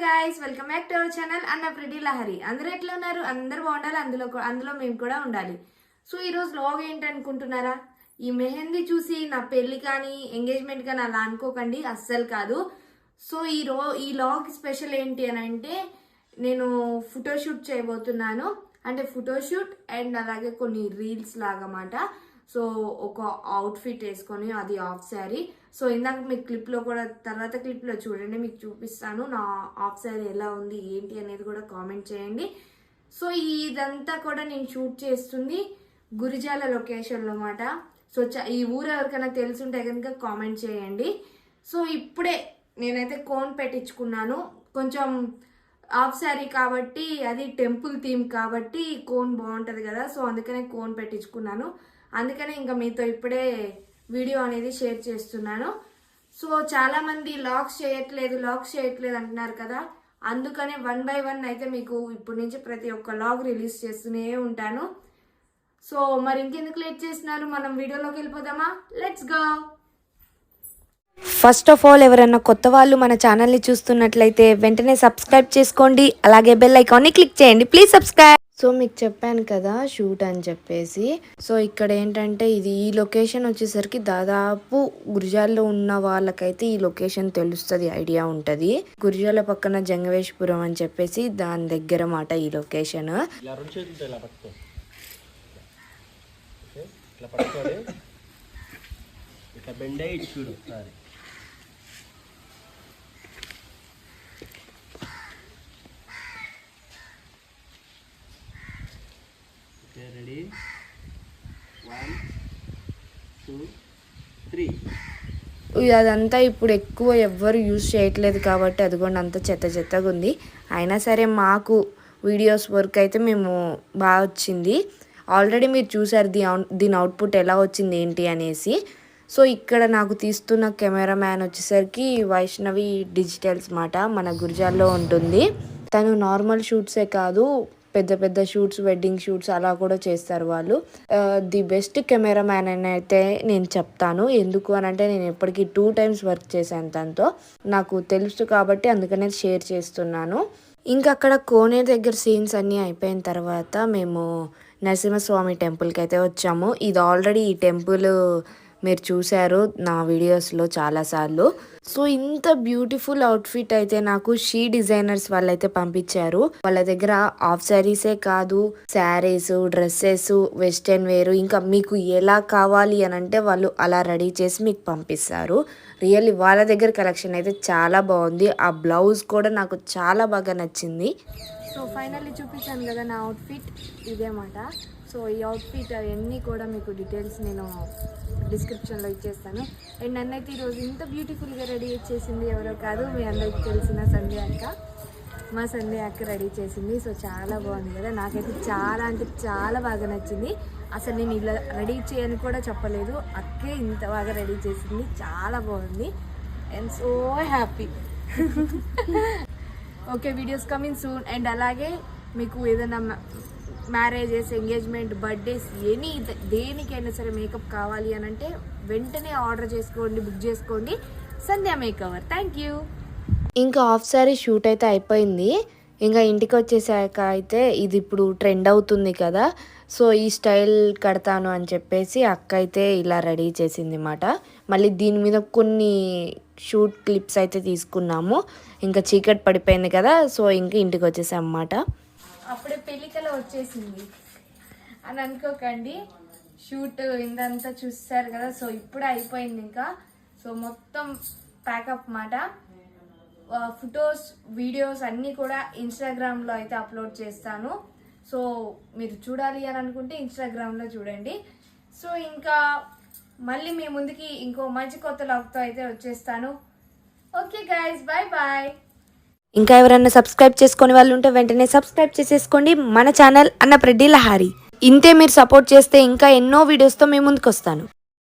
guys, welcome back to our channel Anna Pretty Lahari. అందరూ ఎట్లా ఉన్నారు? అందరూ బాగుండాలి, అందులో మేము కూడా ఉండాలి. సో ఈ రోజు వ్లాగ్ ఏంటి అనుకుంటున్నారా? ఈ మెహందీ చూసి నా పెళ్లి కానీ ఎంగేజ్మెంట్ కానీ అలా అనుకోకండి, అస్సలు కాదు. సో ఈ వ్లాగ్ స్పెషల్ ఏంటి అని అంటే నేను ఫోటోషూట్ చేయబోతున్నాను. అంటే ఫోటోషూట్ అండ్ అలాగే కొన్ని రీల్స్ లాగా మాట. సో ఒక అవుట్ఫిట్ వేసుకొని, అది ఆఫ్ శారీ. సో ఇందాక మీకు క్లిప్లో కూడా, తర్వాత క్లిప్లో చూడండి, మీకు చూపిస్తాను నా ఆఫ్ శారీ ఎలా ఉంది ఏంటి అనేది కూడా కామెంట్ చేయండి. సో ఇదంతా కూడా నేను షూట్ చేస్తుంది గురిజాల లొకేషన్లో మాట. సో ఈ ఊరు ఎవరికైనా తెలుసుంటే కనుక కామెంట్ చేయండి. సో ఇప్పుడే నేనైతే కోన్ పెట్టించుకున్నాను. కొంచెం ఆఫ్ శారీ కాబట్టి, అది టెంపుల్ థీమ్ కాబట్టి కోన్ బాగుంటుంది కదా. సో అందుకనే కోన్ పెట్టించుకున్నాను. అందుకనే ఇంకా మీతో ఇప్పుడే వీడియో అనేది షేర్ చేస్తున్నాను. సో చాలామంది లాగ్స్ చేయట్లేదు అంటున్నారు కదా. అందుకనే 1 by 1 అయితే మీకు ఇప్పటి నుంచి ప్రతి ఒక్క లాగ్ రిలీజ్ చేస్తూనే ఉంటాను. సో మరి ఇంకెందుకు లేట్ చేస్తున్నారు, మనం వీడియోలోకి వెళ్ళిపోదామా? Let's go. First of all, ఎవరైనా కొత్త వాళ్ళు మన ఛానల్ని చూస్తున్నట్లయితే వెంటనే సబ్స్క్రైబ్ చేసుకోండి, అలాగే బెల్ ఐకాన్ని క్లిక్ చేయండి. Please subscribe. సో మీకు చెప్పాను కదా షూట్ అని చెప్పేసి. సో ఇక్కడ ఏంటంటే ఈ లొకేషన్ వచ్చేసరికి దాదాపు గురిజాల్లో ఉన్న వాళ్ళకైతే ఈ లొకేషన్ తెలుస్తుంది, ఐడియా ఉంటుంది. గురిజాల పక్కన జంగవేశ్పురం అని చెప్పేసి దాని దగ్గర మాట ఈ లొకేషన్. రెడీ 1 2 3. అదంతా ఇప్పుడు ఎక్కువ ఎవ్వరు యూజ్ చేయట్లేదు కాబట్టి అదిగోండి అంత చెత్తగా ఉంది. అయినా సరే మాకు వీడియోస్ వర్క్ అయితే మేము బాగా వచ్చింది. ఆల్రెడీ మీరు చూసారు దీని అవుట్పుట్ ఎలా వచ్చింది ఏంటి అనేసి. సో ఇక్కడ నాకు తీస్తున్న కెమెరామ్యాన్ వచ్చేసరికి వైష్ణవి డిజిటల్స్ మాట, మన గురిజాల్లో ఉంటుంది. తను నార్మల్ షూట్సే కాదు, పెద్ద షూట్స్, వెడ్డింగ్ షూట్స్ అలా కూడా చేస్తారు వాళ్ళు. ది బెస్ట్ కెమెరామ్యాన్ అని అయితే నేను చెప్తాను. ఎందుకు అని అంటే నేను ఇప్పటికీ 2 times వర్క్ చేశాను తనతో, నాకు తెలుసు కాబట్టి అందుకనే షేర్ చేస్తున్నాను. ఇంకా అక్కడ కోనేరు దగ్గర సీన్స్ అన్నీ అయిపోయిన తర్వాత మేము నరసింహస్వామి టెంపుల్కి అయితే వచ్చాము. ఇది ఆల్రెడీ ఈ టెంపుల్ మీరు చూశారు నా వీడియోస్లో చాలాసార్లు. సో ఇంత బ్యూటిఫుల్ అవుట్ఫిట్ అయితే నాకు షీ డిజైనర్స్ వాళ్ళైతే పంపించారు. వాళ్ళ దగ్గర ఆఫ్ శారీసే కాదు, శారీస్, డ్రెస్సెస్, వెస్టర్న్ వేర్, ఇంకా మీకు ఎలా కావాలి అని అంటే వాళ్ళు అలా రెడీ చేసి మీకు పంపిస్తారు. రియల్లీ వాళ్ళ దగ్గర కలెక్షన్ అయితే చాలా బాగుంది. ఆ బ్లౌజ్ కూడా నాకు చాలా బాగా నచ్చింది. సో ఫైనల్లీ చూపించాను కదా నా అవుట్ఫిట్ ఇదేమాట. సో ఈ అవుట్ఫిట్ అవన్నీ కూడా మీకు డీటెయిల్స్ నేను డిస్క్రిప్షన్లో ఇచ్చేస్తాను. అండ్ నన్నైతే ఈరోజు ఇంత బ్యూటిఫుల్గా రెడీ చేసింది ఎవరో కాదు, మీ అందరికి తెలిసిన సంధ్య అక్క. మా సంధ్య అక్క రెడీ చేసింది. సో చాలా బాగుంది కదా, నాకైతే చాలా అంటే చాలా బాగా నచ్చింది. అసలు నేను ఇలా రెడీ చేయని కూడా చెప్పలేదు, అక్కే ఇంత బాగా రెడీ చేసింది. చాలా బాగుంది and so happy. Okay, videos coming soon. And అలాగే మీకు ఏదైనా మ్యారేజెస్, ఎంగేజ్మెంట్, బర్త్డేస్, దేనికైనా సరే మేకప్ కావాలి అని అంటే వెంటనే ఆర్డర్ చేసుకోండి, బుక్ చేసుకోండి. సంధ్య మేకవర్. Thank you. ఇంకా ఆఫ్ శారీ షూట్ అయితే అయిపోయింది. ఇంకా ఇంటికి వచ్చేసాక అయితే ఇది ఇప్పుడు ట్రెండ్ అవుతుంది కదా. సో ఈ స్టైల్ కడతాను అని చెప్పేసి అక్క అయితే ఇలా రెడీ చేసింది అన్నమాట. మళ్ళీ దీని మీద కొన్ని షూట్ క్లిప్స్ అయితే తీసుకున్నాము. ఇంకా చీకటి పడిపోయింది కదా, సో ఇంకా ఇంటికి వచ్చేసాం అన్నమాట. అప్పుడే పెళ్ళికలో వచ్చేసింది అని అనుకోకండి. షూట్ ఇందంతా చూసారు కదా. సో ఇప్పుడే అయిపోయింది ఇంకా. సో మొత్తం ప్యాకప్ మాట. ఫొటోస్, వీడియోస్ అన్నీ కూడా ఇన్స్టాగ్రామ్లో అయితే అప్లోడ్ చేస్తాను. సో మీరు చూడాలి అని అనుకుంటే ఇన్స్టాగ్రామ్లో చూడండి. సో ఇంకా మళ్ళీ మీ ముందుకి ఇంకో మంచి కొత్త లాగ్తో అయితే వచ్చేస్తాను. Okay guys, bye bye. ఇంకా ఎవరైనా సబ్స్క్రైబ్ చేసుకునే వాళ్ళు ఉంటే వెంటనే సబ్స్క్రైబ్ చేసేసుకోండి మన ఛానల్ అన్న ప్రెడ్డి లహారి. ఇంతే మీరు సపోర్ట్ చేస్తే ఇంకా ఎన్నో వీడియోస్తో మేము ముందుకు వస్తాను.